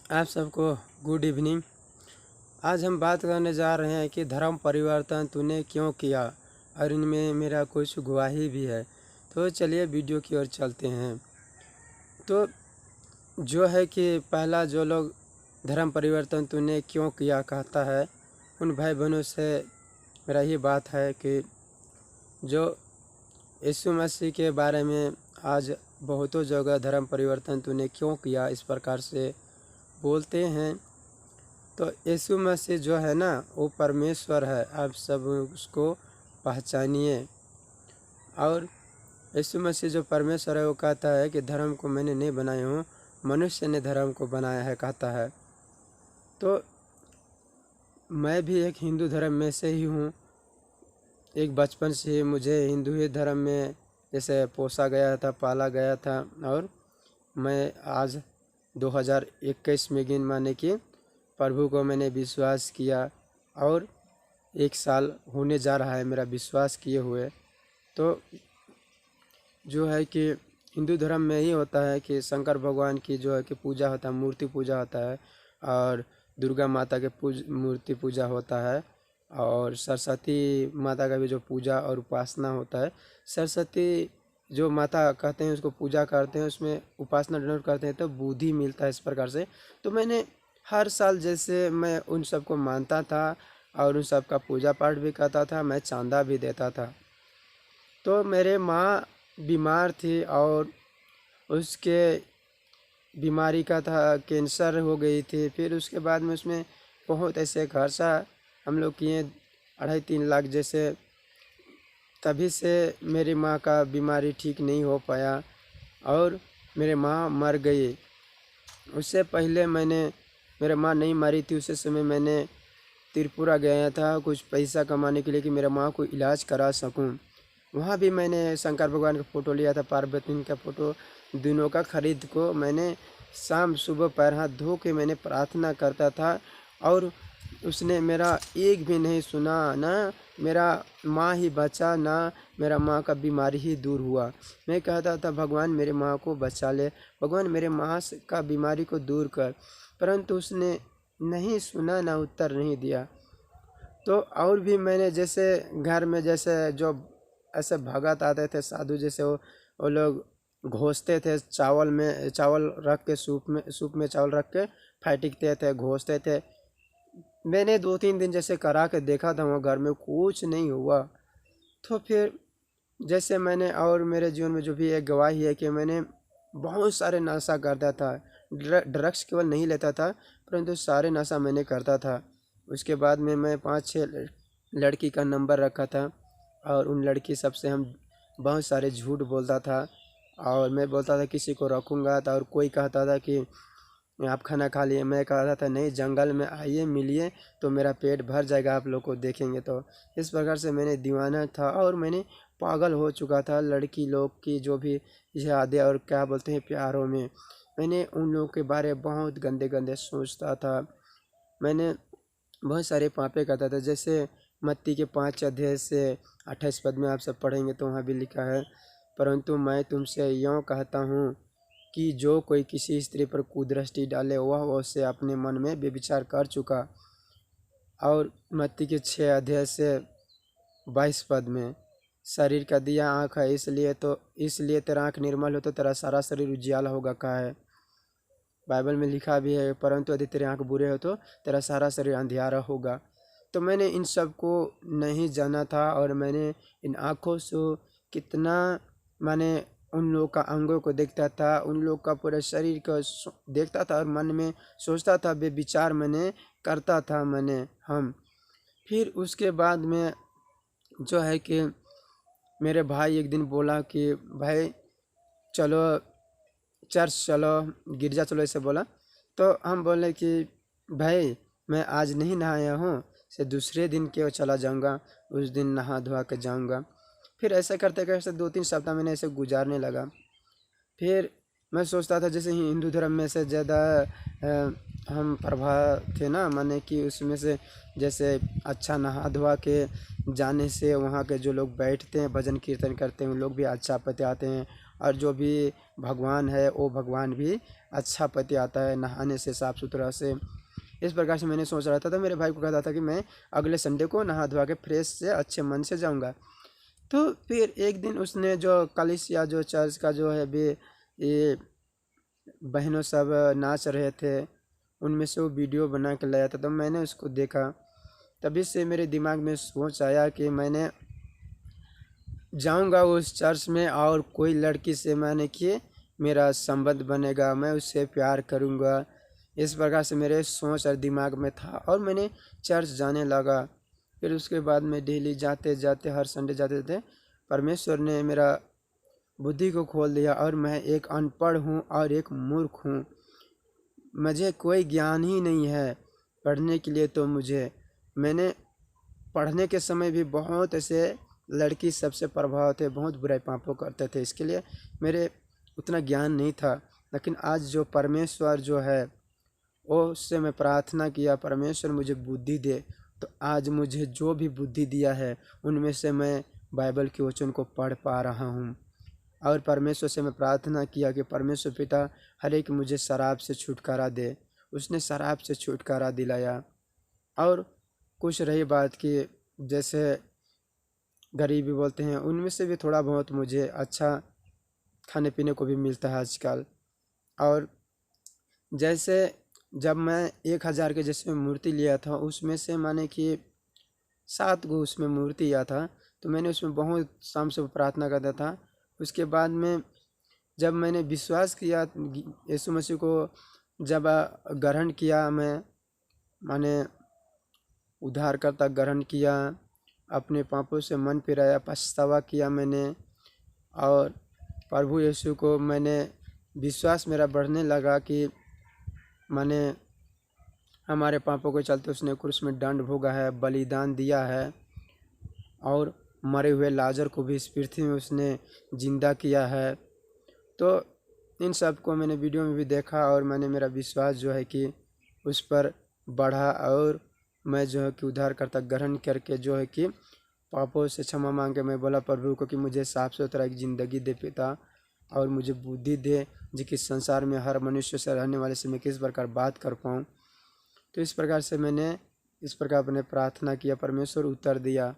आप सबको good evening. आज हम बात करने जा रहे हैं कि धर्म परिवर्तन तूने क्यों किया, और इनमें मेरा कुछ गवाही भी है। तो चलिए वीडियो की ओर चलते हैं। तो जो है कि पहला जो लोग धर्म परिवर्तन तूने क्यों किया कहता है, उन भाई बहनों से मेरा ये बात है कि जो यीशु मसीह के बारे में आज बहुतों जगह धर्म परिवर्तन तूने क्यों किया इस प्रकार से बोलते हैं। तो यीशु मसीह जो है ना, वो परमेश्वर है। आप सब उसको पहचानिए। और यीशु मसीह जो परमेश्वर है, वो कहता है कि धर्म को मैंने नहीं बनाया हूँ, मनुष्य ने धर्म को बनाया है कहता है। तो मैं भी एक हिंदू धर्म में से ही हूँ। एक बचपन से ही मुझे हिंदू ही धर्म में जैसे पोसा गया था, पाला गया था। और मैं आज 2021 में गिन माने कि प्रभु को मैंने विश्वास किया, और 1 साल होने जा रहा है मेरा विश्वास किए हुए। तो जो है कि हिंदू धर्म में ही होता है कि शंकर भगवान की जो है कि पूजा होता है, मूर्ति पूजा होता है, और दुर्गा माता के मूर्ति पूजा होता है, और सरस्वती माता का भी जो पूजा और उपासना होता है। सरस्वती जो माता कहते हैं उसको पूजा करते हैं, उसमें उपासना डोनेट करते हैं, तो बुद्धि मिलता है इस प्रकार से। तो मैंने हर साल जैसे मैं उन सबको मानता था और उन सब का पूजा पाठ भी करता था, मैं चांदा भी देता था। तो मेरे माँ बीमार थी और उसके बीमारी का था, कैंसर हो गई थी। फिर उसके बाद में उसमें बहुत ऐसे खर्चा हम लोग किए, 2.5-3 लाख जैसे। तभी से मेरी माँ का बीमारी ठीक नहीं हो पाया और मेरे माँ मर गई। उससे पहले मेरे माँ नहीं मरी थी, उस समय मैंने त्रिपुरा गया था कुछ पैसा कमाने के लिए कि मेरे माँ को इलाज करा सकूं। वहाँ भी मैंने शंकर भगवान का फ़ोटो लिया था, पार्वती का फ़ोटो, दोनों का खरीद को मैंने शाम सुबह पैर हाथ धो के मैंने प्रार्थना करता था। और उसने मेरा एक भी नहीं सुना, ना मेरा माँ ही बचा, ना मेरा माँ का बीमारी ही दूर हुआ। मैं कहता था भगवान मेरे माँ को बचा ले, भगवान मेरे माँ का बीमारी को दूर कर, परंतु उसने नहीं सुना, ना उत्तर नहीं दिया। तो और भी मैंने जैसे घर में जैसे जो ऐसे भगत आते थे साधु जैसे, वो लोग घोंसते थे चावल में, चावल रख के सूप में चावल रख के फैटिकते थे, घोंसते थे। मैंने 2-3 दिन जैसे करा के देखा था, वहाँ घर में कुछ नहीं हुआ। तो फिर जैसे मैंने, और मेरे जीवन में जो भी एक गवाही है कि मैंने बहुत सारे नशा करता था। ड्रग्स केवल नहीं लेता था, परंतु सारे नशा मैंने करता था। उसके बाद में मैं 5-6 लड़की का नंबर रखा था, और उन लड़की सबसे हम बहुत सारे झूठ बोलता था। और मैं बोलता था किसी को रखूँगा, तो और कोई कहता था कि आप खाना खा लिए, मैं कहता था नहीं, जंगल में आइए मिलिए तो मेरा पेट भर जाएगा, आप लोग को देखेंगे तो। इस प्रकार से मैंने दीवाना था और मैंने पागल हो चुका था लड़की लोग की जो भी यादें और क्या बोलते हैं प्यारों में। मैंने उन लोगों के बारे में बहुत गंदे गंदे सोचता था। मैंने बहुत सारे पापे करता था, जैसे मत्ती के 5 अध्याय से 28 पद में आप सब पढ़ेंगे तो वहाँ भी लिखा है, परंतु मैं तुमसे यूँ कहता हूँ कि जो कोई किसी स्त्री पर कुदृष्टि डाले वह उससे अपने मन में व्यभिचार कर चुका। और मत्ती के 6 अध्याय से 22 पद में, शरीर का दिया आँख है, इसलिए तेरा आँख निर्मल हो तो तेरा सारा शरीर उजियाला होगा कहा है। बाइबल में लिखा भी है, परंतु यदि तेरे आँख बुरे हो तो तेरा सारा शरीर अंधियारा होगा। तो मैंने इन सब को नहीं जाना था, और मैंने इन आँखों से कितना मैंने उन लोग का अंगों को देखता था, उन लोग का पूरे शरीर को देखता था, और मन में सोचता था, बेविचार मैंने करता था हम। फिर उसके बाद में जो है कि मेरे भाई एक दिन बोला कि भाई चलो चर्च चलो, गिरजा चलो, ऐसे बोला। तो हम बोले कि भाई मैं आज नहीं नहाया हूँ, से दूसरे दिन क्यों चला जाऊँगा, उस दिन नहा धोआ के जाऊँगा। फिर ऐसे करते करते 2-3 सप्ताह मैंने ऐसे गुजारने लगा। फिर मैं सोचता था जैसे हिंदू धर्म में से ज़्यादा हम प्रभाव थे ना, माने कि उसमें से जैसे अच्छा नहा धोआ के जाने से वहाँ के जो लोग बैठते हैं भजन कीर्तन करते हैं, उन लोग भी अच्छा पते आते हैं, और जो भी भगवान है वो भगवान भी अच्छा पति आता है नहाने से, साफ़ सुथरा से। इस प्रकार से मैंने सोच रहा था। तो मेरे भाई को कहता था कि मैं अगले संडे को नहा धोवा के फ्रेश से अच्छे मन से जाऊंगा। तो फिर एक दिन उसने जो कलीसिया जो चर्च का जो है भी ये बहनों सब नाच रहे थे, उनमें से वो वीडियो बना के लाया था। तो मैंने उसको देखा, तभी से मेरे दिमाग में सोच आया कि मैंने जाऊंगा उस चर्च में और कोई लड़की से मैंने कि मेरा संबंध बनेगा, मैं उससे प्यार करूंगा। इस प्रकार से मेरे सोच और दिमाग में था और मैंने चर्च जाने लगा। फिर उसके बाद मैं डेली जाते जाते हर संडे जाते थे। परमेश्वर ने मेरा बुद्धि को खोल दिया और मैं एक अनपढ़ हूँ और एक मूर्ख हूँ। मुझे कोई ज्ञान ही नहीं है पढ़ने के लिए। तो मैंने पढ़ने के समय भी बहुत ऐसे लड़की सबसे प्रभाव थे, बहुत बुराई पापों करते थे, इसके लिए मेरे उतना ज्ञान नहीं था। लेकिन आज जो परमेश्वर जो है वो उससे मैं प्रार्थना किया, परमेश्वर मुझे बुद्धि दे। तो आज मुझे जो भी बुद्धि दिया है उनमें से मैं बाइबल के वचन को पढ़ पा रहा हूँ। और परमेश्वर से मैं प्रार्थना किया कि परमेश्वर पिता हर एक मुझे शराब से छुटकारा दे। उसने शराब से छुटकारा दिलाया। और कुछ रही बात कि जैसे गरीबी बोलते हैं, उनमें से भी थोड़ा बहुत मुझे अच्छा खाने पीने को भी मिलता है आजकल। और जैसे जब मैं 1000 के जैसे मूर्ति लिया था, उसमें से माने कि 7 गो उसमें मूर्ति लिया था। तो मैंने उसमें बहुत शाम से प्रार्थना करता था। उसके बाद में जब मैंने विश्वास किया यीशु मसीह को, जब ग्रहण किया, मैं माने उद्धारकर्ता ग्रहण किया, अपने पापों से मन फिराया, पछतावा किया मैंने, और प्रभु यीशु को मैंने विश्वास मेरा बढ़ने लगा कि माने हमारे पापों के चलते उसने क्रूस में दंड भोगा है, बलिदान दिया है, और मरे हुए लाजर को भी इस पृथ्वी में उसने जिंदा किया है। तो इन सब को मैंने वीडियो में भी देखा और मैंने मेरा विश्वास जो है कि उस पर बढ़ा। और मैं जो है कि उद्धारकर्ता ग्रहण करके जो है कि पापों से क्षमा मांग के मैं बोला प्रभु को कि मुझे साफ सुथरा एक ज़िंदगी दे पिता, और मुझे बुद्धि दे जो कि संसार में हर मनुष्य से रहने वाले से मैं किस प्रकार बात कर पाऊँ। तो इस प्रकार से मैंने इस प्रकार अपने प्रार्थना किया, परमेश्वर उत्तर दिया।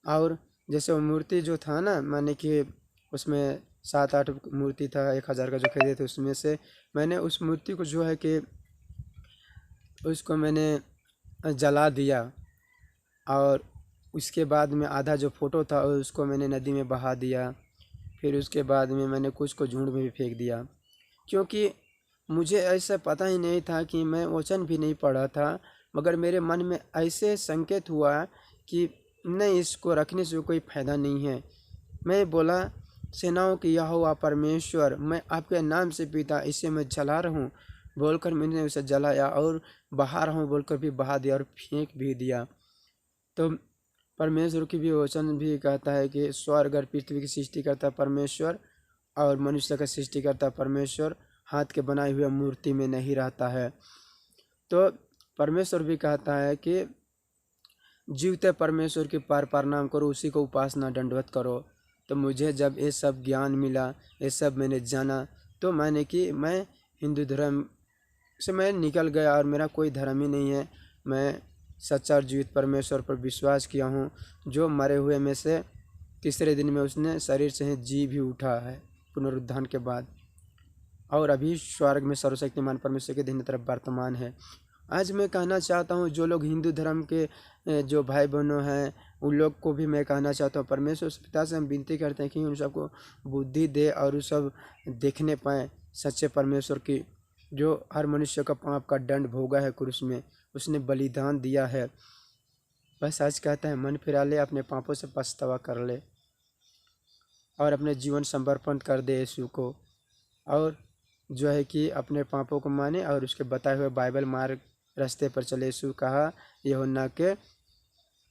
और जैसे वो मूर्ति जो था ना, माने कि उसमें 7-8 मूर्ति था, 1000 का जो खरीदे थे, उसमें से मैंने उस मूर्ति को जो है कि उसको मैंने जला दिया। और उसके बाद में आधा जो फ़ोटो था उसको मैंने नदी में बहा दिया। फिर उसके बाद में मैंने कुछ को झुंड में भी फेंक दिया, क्योंकि मुझे ऐसा पता ही नहीं था कि मैं वचन भी नहीं पढ़ा था, मगर मेरे मन में ऐसे संकेत हुआ कि नहीं, इसको रखने से कोई फ़ायदा नहीं है। मैं बोला सेनाओं की यहोवा परमेश्वर, मैं आपके नाम से पिता इसे मैं जला रहा हूँ बोलकर मैंने उसे जलाया, और बहा रहा हूँ बोलकर भी बहा दिया और फेंक भी दिया। तो परमेश्वर की भी वचन भी कहता है कि स्वर्ग और पृथ्वी की सृष्टि करता परमेश्वर और मनुष्य का सृष्टि करता परमेश्वर, हाथ के बनाई हुए मूर्ति में नहीं रहता है। तो परमेश्वर भी कहता है कि जीवते परमेश्वर के पार प्रणाम करो, उसी को उपासना दंडवत करो। तो मुझे जब ये सब ज्ञान मिला, ये सब मैंने जाना, तो मैंने कि मैं हिंदू धर्म से मैं निकल गया और मेरा कोई धर्म ही नहीं है। मैं सच्चा और जीवित परमेश्वर पर विश्वास किया हूँ, जो मरे हुए में से तीसरे दिन में उसने शरीर से जी भी उठा है पुनरुत्थान के बाद, और अभी स्वर्ग में सर्वशक्तिमान परमेश्वर के दाहिने तरफ वर्तमान है। आज मैं कहना चाहता हूँ जो लोग हिंदू धर्म के जो भाई बहनों हैं, उन लोग को भी मैं कहना चाहता हूँ, परमेश्वर पिता से हम विनती करते हैं कि उन सबको बुद्धि दे और वो सब देखने पाएँ सच्चे परमेश्वर की, जो हर मनुष्य का पाप का दंड भोगा है क्रूस में, उसने बलिदान दिया है। बस आज कहता है मन फिरा ले, अपने पापों से पछतावा कर ले और अपने जीवन समर्पण कर दे यीशु को, और जो है कि अपने पापों को माने और उसके बताए हुए बाइबल मार्ग रास्ते पर चले। यीशु कहा यूहन्ना के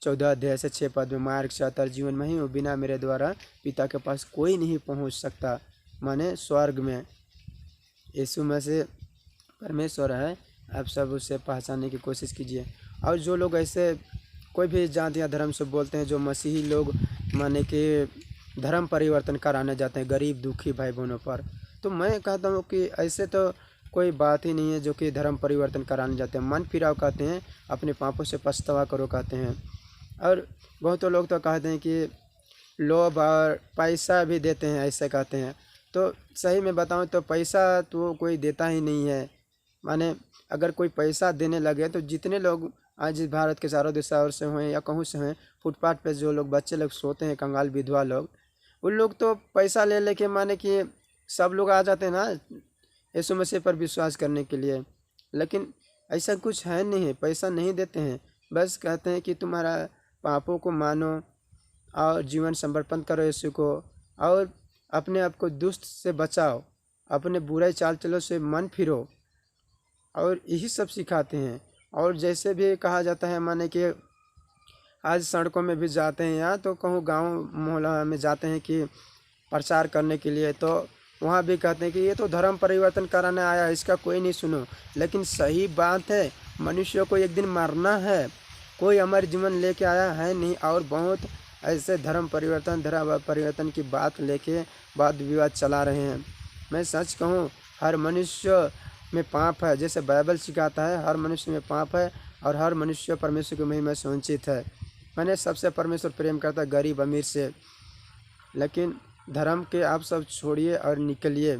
14 अध्याय से 6 पद में, मार्ग से अतर जीवन में ही वो, बिना मेरे द्वारा पिता के पास कोई नहीं पहुंच सकता, माने स्वर्ग में। यीशु में से परमेश्वर है, आप सब उसे पहचानने की कोशिश कीजिए। और जो लोग ऐसे कोई भी जाति या धर्म से बोलते हैं, जो मसीही लोग माने कि धर्म परिवर्तन कराने जाते हैं गरीब दुखी भाई बहनों पर। तो मैं कहता हूँ कि ऐसे तो कोई बात ही नहीं है जो कि धर्म परिवर्तन कराने जाते हैं। मन फिराव कहते हैं, अपने पापों से पछतावा करो कहते हैं। और बहुत लोग तो कहते हैं कि लोभ और पैसा भी देते हैं, ऐसे कहते हैं। तो सही में बताऊं तो पैसा तो कोई देता ही नहीं है। माने अगर कोई पैसा देने लगे तो जितने लोग आज इस भारत के चारों दिशाओं से हैं या कहूँ से हैं, फुटपाथ पे जो लोग बच्चे लोग सोते हैं, कंगाल विधवा लोग, उन लोग तो पैसा ले लेके माने कि सब लोग आ जाते हैं ना यीशु मसीह पर विश्वास करने के लिए। लेकिन ऐसा कुछ है नहीं है, पैसा नहीं देते हैं। बस कहते हैं कि तुम्हारा पापों को मानो और जीवन समर्पण करो यीशु को, और अपने आप को दुष्ट से बचाओ, अपने बुराई चाल चलो से मन फिरो, और यही सब सिखाते हैं। और जैसे भी कहा जाता है माने कि आज सड़कों में भी जाते हैं या तो कहूँ गांव मोहल्ला में जाते हैं कि प्रचार करने के लिए, तो वहाँ भी कहते हैं कि ये तो धर्म परिवर्तन कराने आया है, इसका कोई नहीं सुनो। लेकिन सही बात है, मनुष्य को एक दिन मरना है, कोई अमर जीवन लेके आया है नहीं। और बहुत ऐसे धर्म परिवर्तन की बात लेके वाद विवाद चला रहे हैं। मैं सच कहूँ, हर मनुष्य में पाप है, जैसे बाइबल सिखाता है हर मनुष्य में पाप है, और हर मनुष्य परमेश्वर की महिमा से वंचित है। मैंने सबसे परमेश्वर प्रेम करता है, गरीब अमीर से। लेकिन धर्म के आप सब छोड़िए और निकलिए,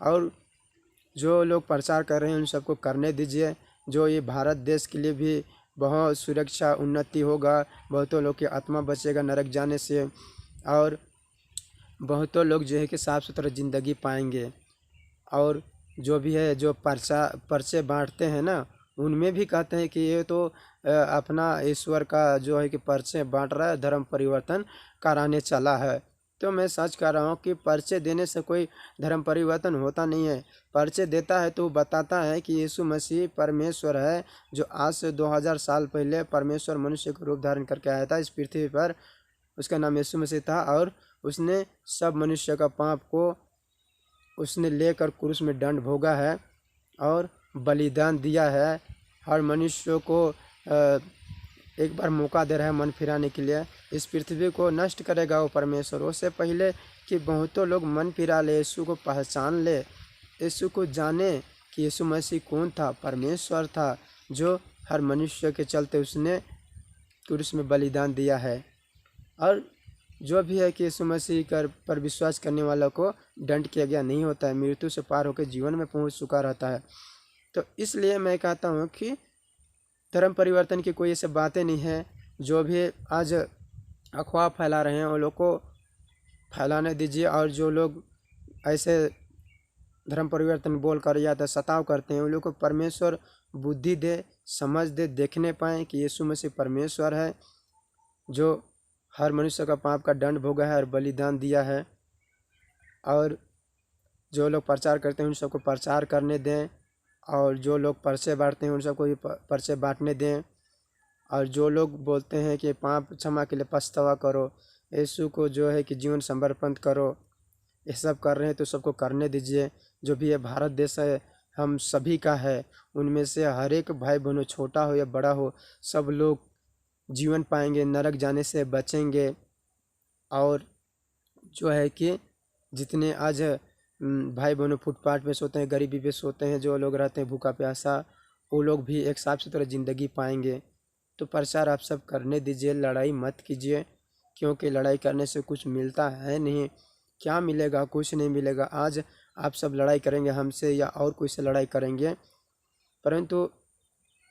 और जो लोग प्रचार कर रहे हैं उन सबको करने दीजिए। जो ये भारत देश के लिए भी बहुत सुरक्षा उन्नति होगा, बहुतों लोग की आत्मा बचेगा नरक जाने से, और बहुतों लोग जो है कि साफ़ सुथरा ज़िंदगी पाएंगे। और जो भी है जो पर्चे बांटते हैं ना, उनमें भी कहते हैं कि ये तो अपना ईश्वर का जो है कि पर्चे बांट रहा है, धर्म परिवर्तन कराने चला है। तो मैं सच कह रहा हूँ कि पर्चे देने से कोई धर्म परिवर्तन होता नहीं है। पर्चे देता है तो वो बताता है कि यीशु मसीह परमेश्वर है, जो आज से 2000 साल पहले परमेश्वर मनुष्य का रूप धारण करके आया था इस पृथ्वी पर। उसका नाम यीशु मसीह था, और उसने सब मनुष्य का पाप को उसने लेकर क्रूस में दंड भोगा है और बलिदान दिया है। हर मनुष्य को एक बार मौका दे रहा है मन फिराने के लिए। इस पृथ्वी को नष्ट करेगा वो परमेश्वर, उससे पहले कि बहुतों लोग मन फिरा ले, यीशु को पहचान ले, यीशु को जाने कि यीशु मसीह कौन था, परमेश्वर था, जो हर मनुष्य के चलते उसने क्रूस में बलिदान दिया है। और जो भी है कि यीशु मसीह पर विश्वास करने वालों को दंड किया गया नहीं होता है, मृत्यु से पार होकर जीवन में पहुंच चुका रहता है। तो इसलिए मैं कहता हूं कि धर्म परिवर्तन की कोई ऐसे बातें नहीं है। जो भी आज अफवाह फैला रहे हैं उन लोग को फैलाने दीजिए, और जो लोग ऐसे धर्म परिवर्तन बोल कर या तो सताव करते हैं उन लोग को परमेश्वर बुद्धि दे, समझ दे, देखने पाएँ कि यीशु मसीह परमेश्वर है, जो हर मनुष्य का पाप का दंड भोगा है और बलिदान दिया है। और जो लोग प्रचार करते हैं उन सबको प्रचार करने दें, और जो लोग पर्चे बांटते हैं उन सबको भी पर्चे बांटने दें। और जो लोग बोलते हैं कि पाप क्षमा के लिए पछतावा करो, यीशु को जो है कि जीवन समर्पण करो, ये सब कर रहे हैं तो सबको करने दीजिए। जो भी है भारत देश है, हम सभी का है, उनमें से हर एक भाई बहनों, छोटा हो या बड़ा हो, सब लोग जीवन पाएंगे, नरक जाने से बचेंगे। और जो है कि जितने आज भाई बहनों फुटपाथ पे सोते हैं, गरीबी पे सोते हैं, जो लोग रहते हैं भूखा प्यासा, वो लोग भी एक साफ सुथरा ज़िंदगी पाएंगे। तो प्रचार आप सब करने दीजिए, लड़ाई मत कीजिए, क्योंकि लड़ाई करने से कुछ मिलता है नहीं। क्या मिलेगा? कुछ नहीं मिलेगा। आज आप सब लड़ाई करेंगे हमसे या और कोई से लड़ाई करेंगे, परंतु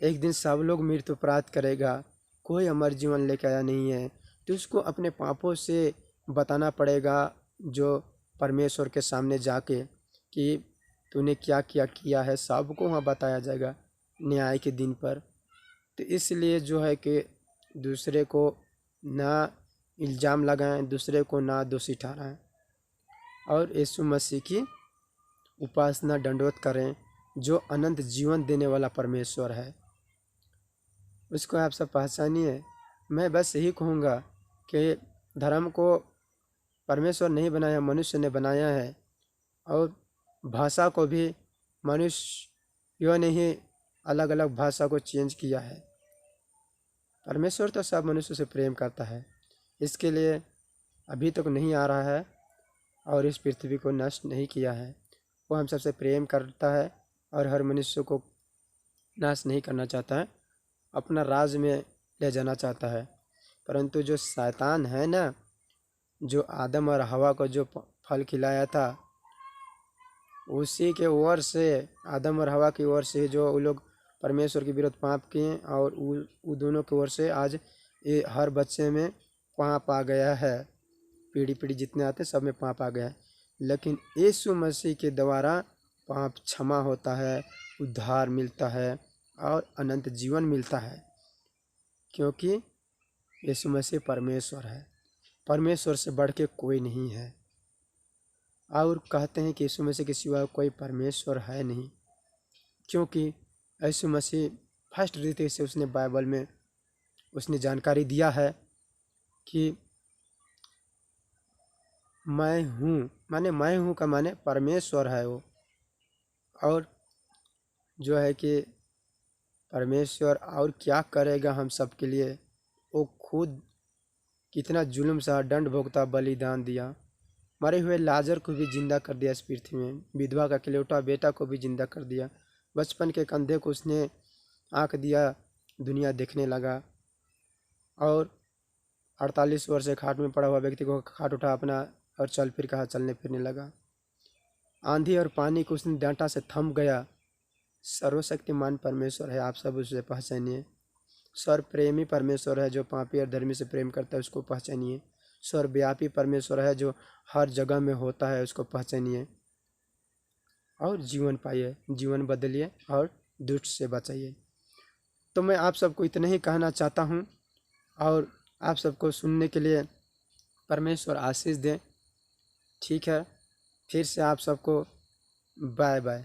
एक दिन सब लोग मृत्यु प्राप्त करेगा। कोई अमर जीवन लेके आया नहीं है, तो उसको अपने पापों से बताना पड़ेगा, जो परमेश्वर के सामने जाके कि तूने क्या क्या किया है, सबको वहाँ बताया जाएगा न्याय के दिन पर। तो इसलिए जो है कि दूसरे को ना इल्ज़ाम लगाएं, दूसरे को ना दोषी ठहराएं, और यीशु मसीह की उपासना दंडवत करें, जो अनंत जीवन देने वाला परमेश्वर है, उसको आप सब पहचानिए। मैं बस यही कहूँगा कि धर्म को परमेश्वर नहीं बनाया, मनुष्य ने बनाया है, और भाषा को भी मनुष्यों ने ही अलग अलग भाषा को चेंज किया है। परमेश्वर तो सब मनुष्य से प्रेम करता है, इसके लिए अभी तक नहीं आ रहा है और इस पृथ्वी को नष्ट नहीं किया है। वो हम सबसे प्रेम करता है और हर मनुष्य को नाश नहीं करना चाहता है, अपना राज में ले जाना चाहता है। परंतु जो शैतान है ना, जो आदम और हवा को जो फल खिलाया था, उसी के ओर से, आदम और हवा की ओर से जो वो लोग परमेश्वर के विरुद्ध पाप किए, और वो दोनों की ओर से आज ये हर बच्चे में पाप आ गया है। पीढ़ी पीढ़ी जितने आते सब में पाप आ गया है। लेकिन यीशु मसीह के द्वारा पाप क्षमा होता है, उद्धार मिलता है और अनंत जीवन मिलता है, क्योंकि यीशु मसीह परमेश्वर है। परमेश्वर से बढ़ के कोई नहीं है। और कहते हैं कि यीशु मसीह के सिवा कोई परमेश्वर है नहीं, क्योंकि यीशु मसीह फर्स्ट रीति से उसने बाइबल में उसने जानकारी दिया है कि मैं हूँ, माने मैं हूँ का माने परमेश्वर है वो। और जो है कि परमेश्वर और क्या करेगा हम सब के लिए, वो खुद कितना जुल्म सहा, दंड भुगता, बलिदान दिया, मरे हुए लाजर को भी जिंदा कर दिया इस पृथ्वी में, विधवा का इकलौता बेटा को भी जिंदा कर दिया, बचपन के कंधे को उसने आंख दिया, दुनिया देखने लगा। और 48 वर्ष से खाट में पड़ा हुआ व्यक्ति को खाट उठा अपना और चल फिर कहा, चलने फिरने लगा। आंधी और पानी को उसने डांटा से थम गया। सर्वशक्तिमान परमेश्वर है, आप सब उसे पहचानिए। सर्वप्रेमी परमेश्वर है, जो पापी और धर्मी से प्रेम करता है उसको पहचानिए। सर्वव्यापी परमेश्वर है, जो हर जगह में होता है उसको पहचानिए और जीवन पाइए, जीवन बदलिए और दुष्ट से बचाइए। तो मैं आप सबको इतना ही कहना चाहता हूँ और आप सबको सुनने के लिए परमेश्वर आशीष दें। ठीक है, फिर से आप सबको बाय बाय।